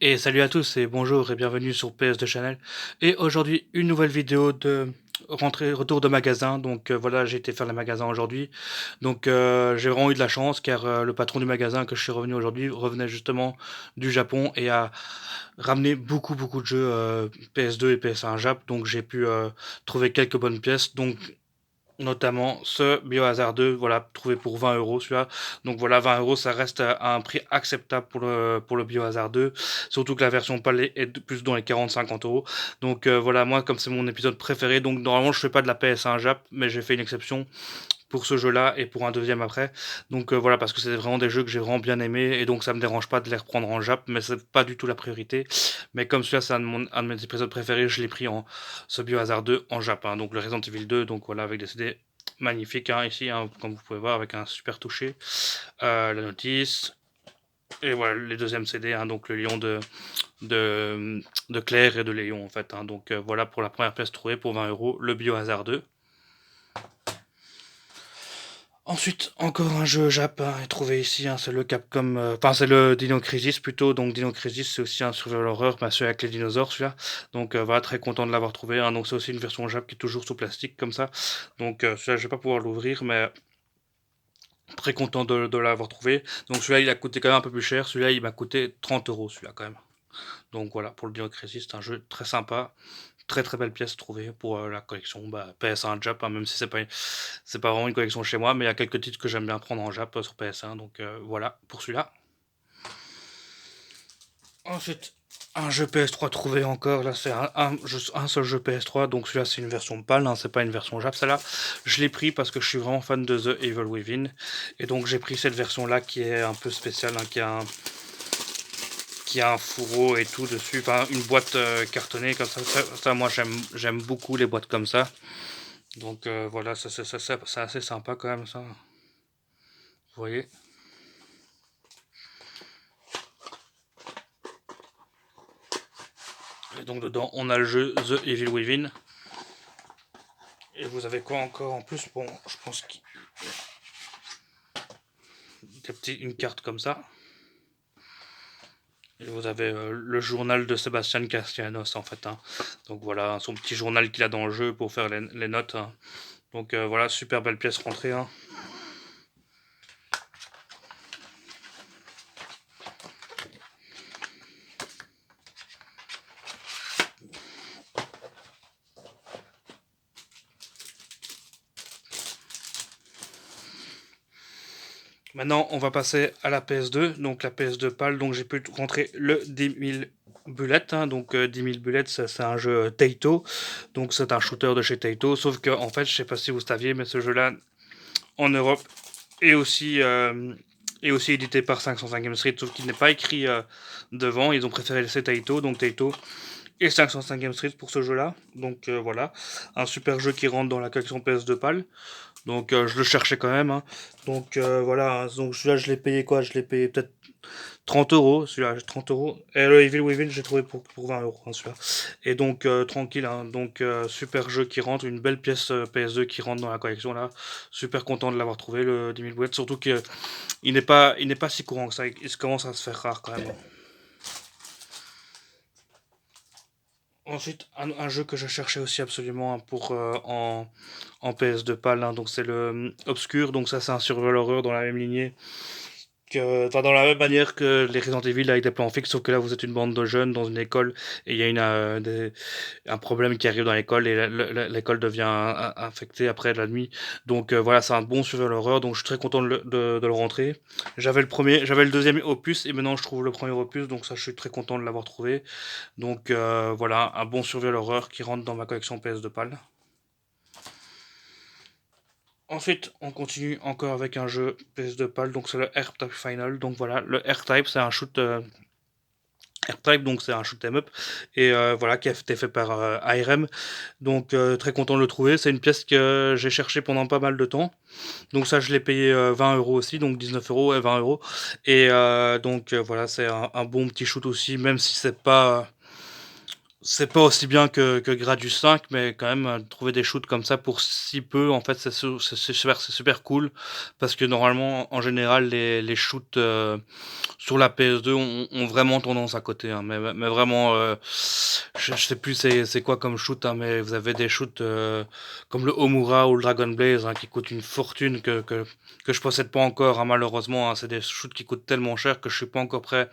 Et salut à tous et bonjour et bienvenue sur PS2 Channel. Et aujourd'hui, une nouvelle vidéo de retour de magasin. Donc voilà, j'ai été faire le magasin aujourd'hui. Donc j'ai vraiment eu de la chance car le patron du magasin que je suis revenu aujourd'hui revenait justement du Japon et a ramené beaucoup de jeux PS2 et PS1 Jap. Donc j'ai pu trouver quelques bonnes pièces. Donc notamment ce Biohazard 2, voilà, trouvé pour 20 euros celui-là. Donc voilà, 20 euros, ça reste à un prix acceptable pour le Biohazard 2. Surtout que la version PAL est plus dans les 40-50 euros. Donc voilà, moi, comme c'est mon épisode préféré, donc normalement, je fais pas de la PS1 Jap, mais j'ai fait une exception pour ce jeu-là et pour un deuxième après. Donc voilà, parce que c'est vraiment des jeux que j'ai vraiment bien aimés et donc ça me dérange pas de les reprendre en Jap, mais c'est pas du tout la priorité. Mais comme celui-là, c'est un de mes épisodes préférés, je l'ai pris en ce Biohazard 2 en Jap, hein, donc le Resident Evil 2, donc voilà, avec des CD magnifiques hein, ici, hein, comme vous pouvez voir, avec un super touché, la notice. Et voilà, les deuxièmes CD, hein, donc le lion de Claire et de Léon en fait. Hein, donc voilà pour la première pièce trouvée pour 20 euros, le Biohazard 2. Ensuite, encore un jeu Jap hein, est trouvé ici, hein, c'est le Capcom, enfin c'est le Dino Crisis plutôt, donc Dino Crisis c'est aussi un survival horror, bah, celui avec les dinosaures celui-là, donc voilà, très content de l'avoir trouvé, hein, donc c'est aussi une version Jap qui est toujours sous plastique comme ça, donc celui-là je vais pas pouvoir l'ouvrir, mais très content de l'avoir trouvé, donc celui-là il a coûté quand même un peu plus cher, celui-là il m'a coûté 30 euros celui-là quand même, donc voilà, pour le Dino Crisis, c'est un jeu très sympa, très belle pièce trouvée pour la collection bah, PS1 Jap, hein, même si c'est pas vraiment une collection chez moi, mais il y a quelques titres que j'aime bien prendre en Jap sur PS1, donc voilà pour celui-là. Ensuite, un jeu PS3 trouvé encore, là c'est un seul jeu PS3, donc celui-là c'est une version PAL, hein, c'est pas une version Jap, celle-là je l'ai pris parce que je suis vraiment fan de The Evil Within, et donc j'ai pris cette version-là qui est un peu spéciale, hein, qui a un fourreau et tout dessus, enfin une boîte cartonnée comme ça moi j'aime beaucoup les boîtes comme ça. Donc voilà, c'est assez sympa quand même ça. Vous voyez. Et donc dedans on a le jeu The Evil Within. Et vous avez quoi encore en plus? Bon, je pense qu'il y a une carte comme ça. Et vous avez le journal de Sébastien Castellanos en fait. Hein. Donc voilà, son petit journal qu'il a dans le jeu pour faire les notes. Hein. Donc voilà, super belle pièce rentrée. Hein. Maintenant, on va passer à la PS2, donc la PS2 PAL. Donc j'ai pu rentrer le 10 000 bullets. Hein, donc 10 000 bullets, c'est un jeu Taito. Donc c'est un shooter de chez Taito. Sauf que, en fait, je sais pas si vous saviez, mais ce jeu-là, en Europe, est aussi édité par 505 Street. Sauf qu'il n'est pas écrit devant. Ils ont préféré laisser Taito. Donc Taito et 505 Street pour ce jeu-là. Donc voilà, un super jeu qui rentre dans la collection PS2 PAL. Donc je le cherchais quand même. Hein. Donc voilà, hein. Donc celui-là je l'ai payé quoi? Je l'ai payé peut-être 30 euros. Celui-là 30 euros. Et le Evil Within j'ai trouvé pour 20 euros hein, celui-là. Et donc tranquille. Hein. Donc super jeu qui rentre, une belle pièce PS2 qui rentre dans la collection là. Super content de l'avoir trouvé le 10 000 boulettes. Surtout qu'il il n'est pas si courant que ça. Il commence à se faire rare quand même. Hein. Ensuite, un jeu que je cherchais aussi absolument pour en PS2 PAL, hein, donc c'est le Obscure, donc ça c'est un survival horror dans la même lignée enfin dans la même manière que les Resident Evil avec des plans fixes, sauf que là vous êtes une bande de jeunes dans une école et il y a un problème qui arrive dans l'école et l'école devient infectée après la nuit. Donc voilà, c'est un bon survival horror, donc je suis très content de le rentrer. J'avais le deuxième opus et maintenant je trouve le premier opus, donc ça je suis très content de l'avoir trouvé. Donc voilà, un bon survival horror qui rentre dans ma collection PS de PAL. Ensuite, on continue encore avec un jeu PS2 PAL, donc c'est le R-Type Final. Donc voilà, le R-Type, c'est un shoot R-Type, donc c'est un shoot 'em up, et voilà, qui a été fait par ARM. Donc très content de le trouver. C'est une pièce que j'ai cherché pendant pas mal de temps. Donc ça, je l'ai payé 20 euros aussi, donc 19 euros et 20 euros. Et donc voilà, c'est un bon petit shoot aussi, même si c'est pas C'est pas aussi bien que Gradius 5, mais quand même, trouver des shoots comme ça pour si peu, en fait, c'est super cool. Parce que normalement, en général, les shoots, sur la PS2 ont vraiment tendance à côté, hein. Mais vraiment, je sais plus c'est quoi comme shoot, hein, mais vous avez des shoots, comme le Homura ou le Dragon Blaze, hein, qui coûtent une fortune que je possède pas encore, hein, malheureusement, hein. C'est des shoots qui coûtent tellement cher que je suis pas encore prêt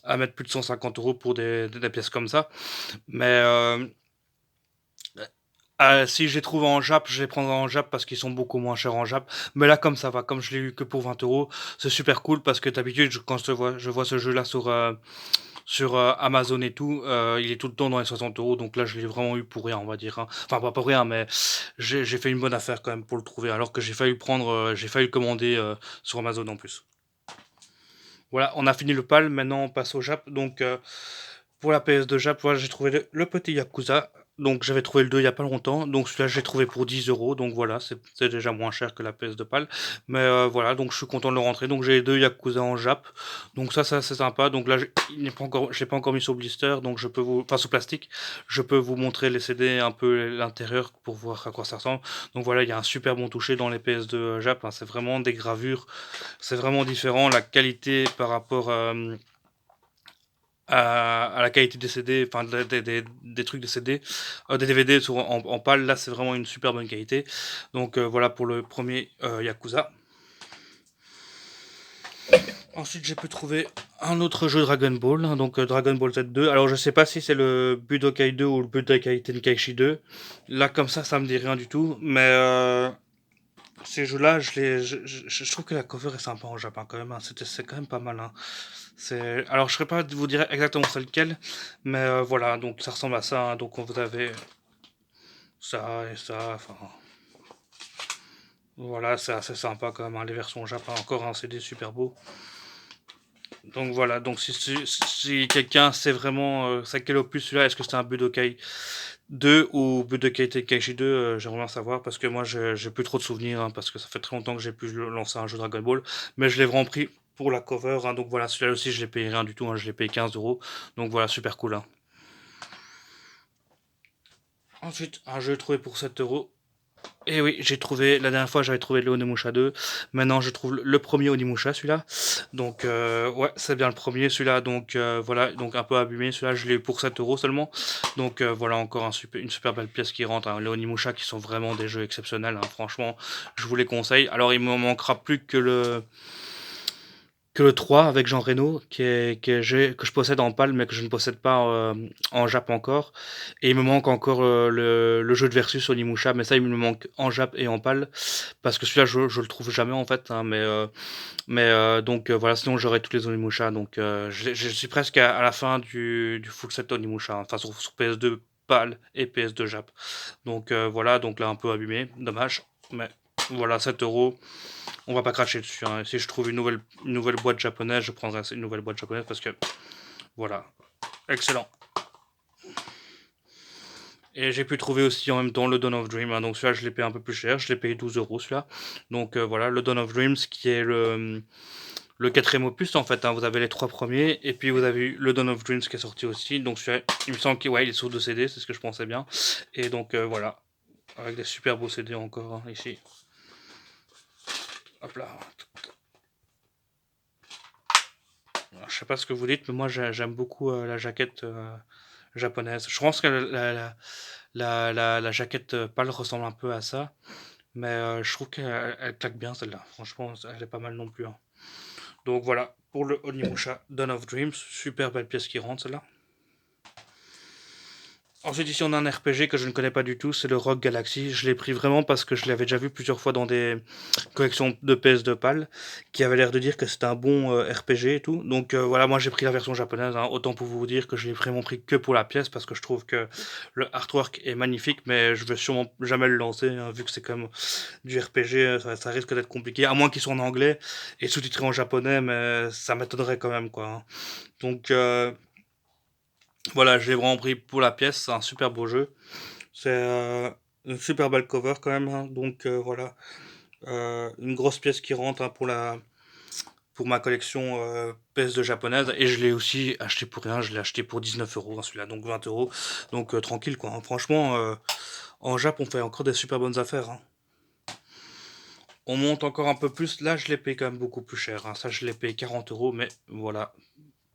à mettre plus de 150 € pour des pièces comme ça. Mais si je les trouve en Jap, je les prendrai en Jap parce qu'ils sont beaucoup moins chers en Jap. Mais là, comme ça va, comme je l'ai eu que pour 20 €, c'est super cool parce que d'habitude, quand je vois ce jeu-là sur Amazon et tout, il est tout le temps dans les 60 €. Donc là, je l'ai vraiment eu pour rien, on va dire, hein. Enfin, pas pour rien, mais j'ai fait une bonne affaire quand même pour le trouver. Alors que j'ai failli le commander sur Amazon en plus. Voilà, on a fini le PAL, maintenant on passe au Jap. Donc pour la PS2 Jap, voilà, j'ai trouvé le petit Yakuza. Donc j'avais trouvé le 2 il y a pas longtemps. Donc celui-là j'ai trouvé pour 10 €. Donc voilà, c'est déjà moins cher que la PS2 PAL. Mais voilà, donc je suis content de le rentrer. Donc j'ai les deux Yakuza en Jap. Donc ça c'est sympa. Donc là il n'est pas encore, je l'ai pas encore mis sur blister. Donc je peux enfin sous plastique. Je peux vous montrer les CD un peu l'intérieur pour voir à quoi ça ressemble. Donc voilà, il y a un super bon toucher dans les PS2 Jap, hein. C'est vraiment des gravures, c'est vraiment différent. La qualité par rapport à la qualité des CD, enfin des trucs des CD, des DVD en PAL, là c'est vraiment une super bonne qualité. Donc voilà pour le premier Yakuza. Ensuite j'ai pu trouver un autre jeu Dragon Ball, hein, donc Dragon Ball Z2. Alors je sais pas si c'est le Budokai 2 ou le Budokai Tenkaichi 2. Là comme ça me dit rien du tout. Mais ces jeux-là, je trouve que la cover est sympa en Japon quand même, hein. C'est quand même pas mal, hein. Alors je ne saurais pas vous dire exactement c'est lequel, mais voilà, donc ça ressemble à ça, hein. Donc vous avez ça et ça, enfin voilà, c'est assez sympa quand même, hein. Les versions Japon, encore un CD super beau. Donc voilà, donc si quelqu'un sait vraiment c'est quel opus celui-là, est-ce que c'est un Budokai 2 ou Budokai Tenkaichi 2, j'aimerais bien savoir parce que moi j'ai plus trop de souvenirs, hein, parce que ça fait très longtemps que j'ai pu lancer un jeu Dragon Ball, mais je l'ai vraiment pris pour la cover, hein. Donc voilà, celui-là aussi je l'ai payé rien du tout, hein, je l'ai payé 15 €. Donc voilà, super cool, hein. Ensuite, un jeu trouvé pour 7 €. Et oui, j'ai trouvé, la dernière fois j'avais trouvé le Onimusha 2, maintenant je trouve le premier Onimusha, celui-là. Donc ouais, c'est bien le premier, celui-là. Donc voilà, donc un peu abîmé, celui-là je l'ai eu pour 7 € seulement. Donc voilà, encore une super belle pièce qui rentre, hein. Les Onimusha qui sont vraiment des jeux exceptionnels, hein. Franchement, je vous les conseille. Alors il me manquera plus que le 3 avec Jean Reno, que je possède en PAL, mais que je ne possède pas en Jap encore. Et il me manque encore le jeu de Versus Onimusha, mais ça, il me manque en Jap et en PAL, parce que celui-là, je le trouve jamais en fait, hein. Mais donc voilà, sinon j'aurai tous les Onimusha. Donc je suis presque à la fin du full set Onimusha, hein. Enfin sur PS2 PAL et PS2 Jap. Donc voilà, donc là un peu abîmé, dommage. Mais voilà, 7 €. On va pas cracher dessus, hein. Si je trouve une nouvelle boîte japonaise, je prendrai une nouvelle boîte japonaise parce que voilà, excellent. Et j'ai pu trouver aussi en même temps le Dawn of Dream, hein. Donc celui-là, je l'ai payé un peu plus cher, je l'ai payé 12 € celui-là. Donc voilà, le Dawn of Dreams qui est le quatrième opus en fait, hein. Vous avez les trois premiers et puis vous avez eu le Dawn of Dreams qui est sorti aussi. Donc celui-là, il me semble qu'il ouais, il est sur 2 CD, c'est ce que je pensais bien. Et donc voilà, avec des super beaux CD encore, hein, ici. Hop là. Alors, je sais pas ce que vous dites, mais moi j'aime beaucoup la jaquette japonaise. Je pense que la jaquette pâle ressemble un peu à ça, mais je trouve qu'elle claque bien celle-là. Franchement, elle est pas mal non plus, hein. Donc voilà, pour le Onimusha Dawn of Dreams, super belle pièce qui rentre celle-là. Ensuite, ici, on a un RPG que je ne connais pas du tout, c'est le Rogue Galaxy. Je l'ai pris vraiment parce que je l'avais déjà vu plusieurs fois dans des collections de PS2 PAL, qui avaient l'air de dire que c'était un bon RPG et tout. Donc voilà, moi j'ai pris la version japonaise, hein. Autant pour vous dire que je l'ai vraiment pris que pour la pièce, parce que je trouve que le artwork est magnifique, mais je vais sûrement jamais le lancer, hein, vu que c'est comme du RPG, ça risque d'être compliqué, à moins qu'il soit en anglais et sous-titré en japonais, mais ça m'étonnerait quand même, quoi, hein. Donc voilà, je l'ai vraiment pris pour la pièce, c'est un super beau jeu. C'est une super belle cover quand même, hein. Donc voilà, une grosse pièce qui rentre, hein, pour ma collection PS2 japonaise, et je l'ai aussi acheté pour rien, je l'ai acheté pour 19 € celui-là, donc 20 €. Donc tranquille quoi, hein. Franchement, en Jap on fait encore des super bonnes affaires, hein. On monte encore un peu plus, là je l'ai payé quand même beaucoup plus cher, hein. Ça je l'ai payé 40 €, mais voilà,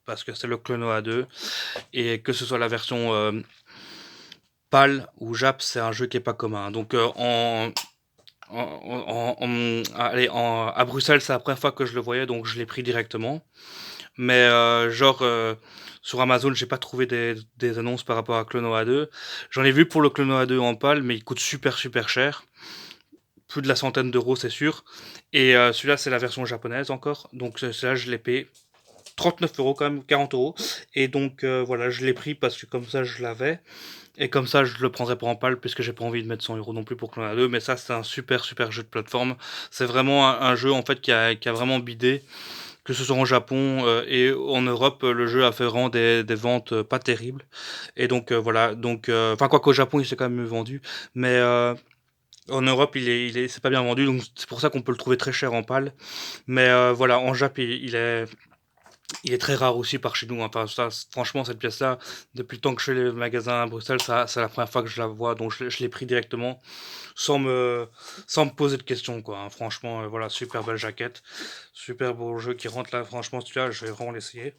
parce que c'est le Klonoa 2, et que ce soit la version PAL ou Jap, c'est un jeu qui est pas commun. Donc allez, à Bruxelles, c'est la première fois que je le voyais, donc je l'ai pris directement. Mais sur Amazon, j'ai pas trouvé des annonces par rapport à Klonoa 2. J'en ai vu pour le Klonoa 2 en PAL, mais il coûte super super cher. Plus de la centaine d'euros, c'est sûr. Et celui-là, c'est la version japonaise encore. Donc celui-là, je l'ai payé 39 € quand même, 40 €. Et donc voilà, je l'ai pris parce que comme ça, je l'avais. Et comme ça, je le prendrai pas en pâle puisque j'ai pas envie de mettre 100 € non plus pour Clone 2. Mais ça, c'est un super super jeu de plateforme. C'est vraiment un jeu en fait qui a vraiment bidé. Que ce soit en Japon et en Europe, le jeu a fait vraiment des ventes pas terribles. Et donc voilà, donc enfin quoi qu'au Japon il s'est quand même vendu, mais en Europe c'est pas bien vendu, donc c'est pour ça qu'on peut le trouver très cher en pâle. Mais voilà, en Japon il est très rare aussi par chez nous, hein. Enfin, ça, franchement, cette pièce-là, depuis le temps que je fais les magasins à Bruxelles, ça, c'est la première fois que je la vois, donc je l'ai pris directement, sans me, sans me poser de questions, quoi, hein. Franchement, voilà, super belle jaquette, super beau jeu qui rentre là. Franchement, celui-là, je vais vraiment l'essayer.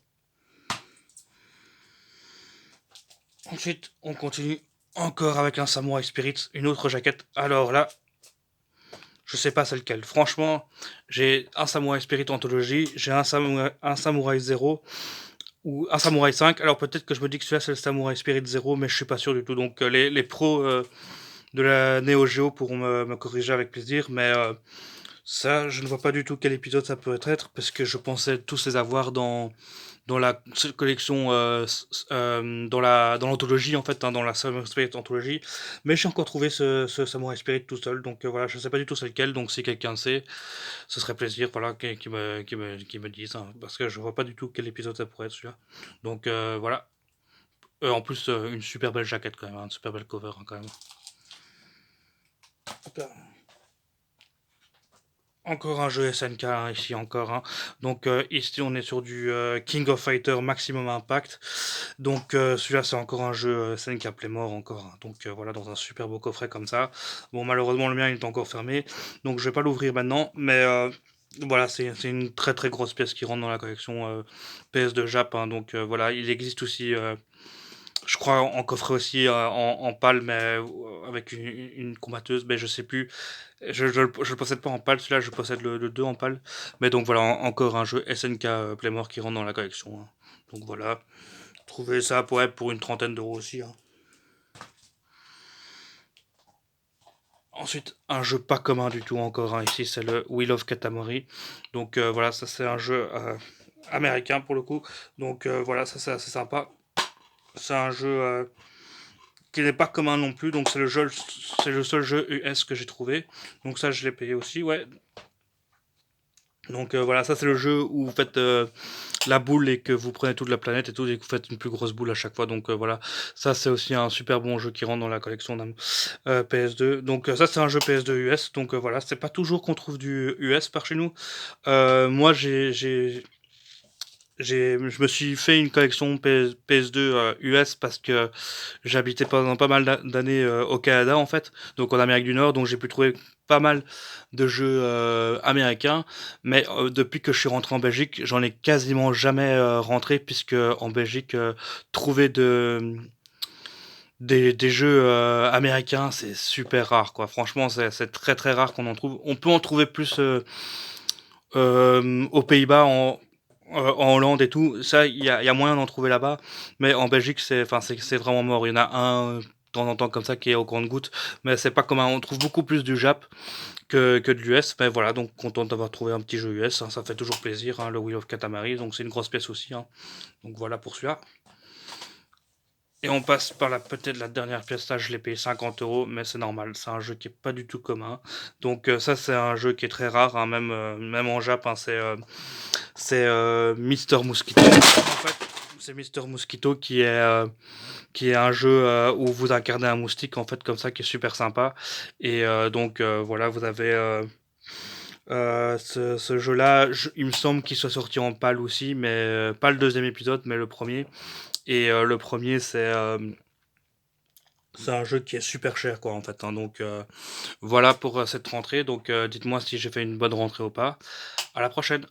Ensuite, on continue encore avec un Samurai Spirit, une autre jaquette. Alors là, je sais pas c'est lequel. Franchement, j'ai un Samurai Spirit Anthology, j'ai un Samurai Zero, ou un Samurai 5. Alors peut-être que je me dis que celui-là c'est le Samurai Spirit 0, mais je suis pas sûr du tout. Donc les pros de la Neo Geo pourront me corriger avec plaisir, mais ça, je ne vois pas du tout quel épisode ça peut être, parce que je pensais tous les avoir dans la collection, dans l'anthologie en fait, hein, dans la Samurai Spirit Anthology. Mais j'ai encore trouvé ce Samurai Spirit tout seul, donc voilà, je sais pas du tout c'est lequel, donc si quelqu'un sait, ce serait plaisir, voilà, qui me dise, hein, parce que je vois pas du tout quel épisode ça pourrait être celui-là. Donc voilà. En plus, une super belle jaquette quand même, hein, une super belle cover hein, quand même. Hop là. Encore un jeu SNK hein, ici encore, hein. Donc ici on est sur du King of Fighter Maximum Impact. Donc celui-là c'est encore un jeu SNK Playmore encore, hein. Donc voilà, dans un super beau coffret comme ça. Bon, malheureusement le mien il est encore fermé, donc je vais pas l'ouvrir maintenant, mais voilà, c'est une très très grosse pièce qui rentre dans la collection PS de Jap, hein. Donc voilà, il existe aussi je crois en coffret aussi en pâle, mais avec une combatteuse, mais je sais plus. Je le possède pas en pâle, celui-là je possède le 2 en pâle. Mais donc voilà, encore un jeu SNK Playmore qui rentre dans la collection, hein. Donc voilà, trouver ça pour une trentaine d'euros aussi, hein. Ensuite, un jeu pas commun du tout encore, hein, ici, c'est le Wheel of Katamari. Donc voilà, ça c'est un jeu américain pour le coup. Donc voilà, ça c'est assez sympa. C'est un jeu qui n'est pas commun non plus, donc c'est le seul jeu US que j'ai trouvé. Donc ça je l'ai payé aussi, ouais. Donc voilà, ça c'est le jeu où vous faites la boule et que vous prenez toute la planète et tout, et que vous faites une plus grosse boule à chaque fois. Donc voilà, ça c'est aussi un super bon jeu qui rentre dans la collection PS2. Donc ça c'est un jeu PS2 US. Donc voilà, c'est pas toujours qu'on trouve du US par chez nous. Moi je me suis fait une collection PS2 US parce que j'habitais pendant pas mal d'années au Canada en fait, donc en Amérique du Nord, donc j'ai pu trouver pas mal de jeux américains, mais depuis que je suis rentré en Belgique, j'en ai quasiment jamais rentré, puisque en Belgique, trouver des jeux américains, c'est super rare, quoi. Franchement, c'est très très rare qu'on en trouve. On peut en trouver plus aux Pays-Bas, en Hollande et tout. Ça, il y a moyen d'en trouver là-bas, mais en Belgique, enfin, c'est vraiment mort. Il y en a un de temps en temps comme ça qui est au compte-gouttes, mais c'est pas commun. On trouve beaucoup plus du Jap que de l'US, mais voilà, donc content d'avoir trouvé un petit jeu US, hein, ça fait toujours plaisir, hein, le Wheel of Katamari, donc c'est une grosse pièce aussi, hein. Donc voilà pour celui-là. Et on passe par peut-être la dernière pièce, là je l'ai payé 50 €, mais c'est normal, c'est un jeu qui est pas du tout commun. Donc ça c'est un jeu qui est très rare, hein, même en Jap, hein, c'est Mister Mosquito. En fait, c'est Mister Mosquito qui est un jeu où vous incarnez un moustique en fait comme ça, qui est super sympa. Et donc voilà, vous avez Ce jeu-là, il me semble qu'il soit sorti en PAL aussi, mais pas le deuxième épisode, mais le premier. Et le premier, c'est un jeu qui est super cher, quoi, en fait, hein. Donc voilà pour cette rentrée. Donc dites-moi si j'ai fait une bonne rentrée ou pas. À la prochaine.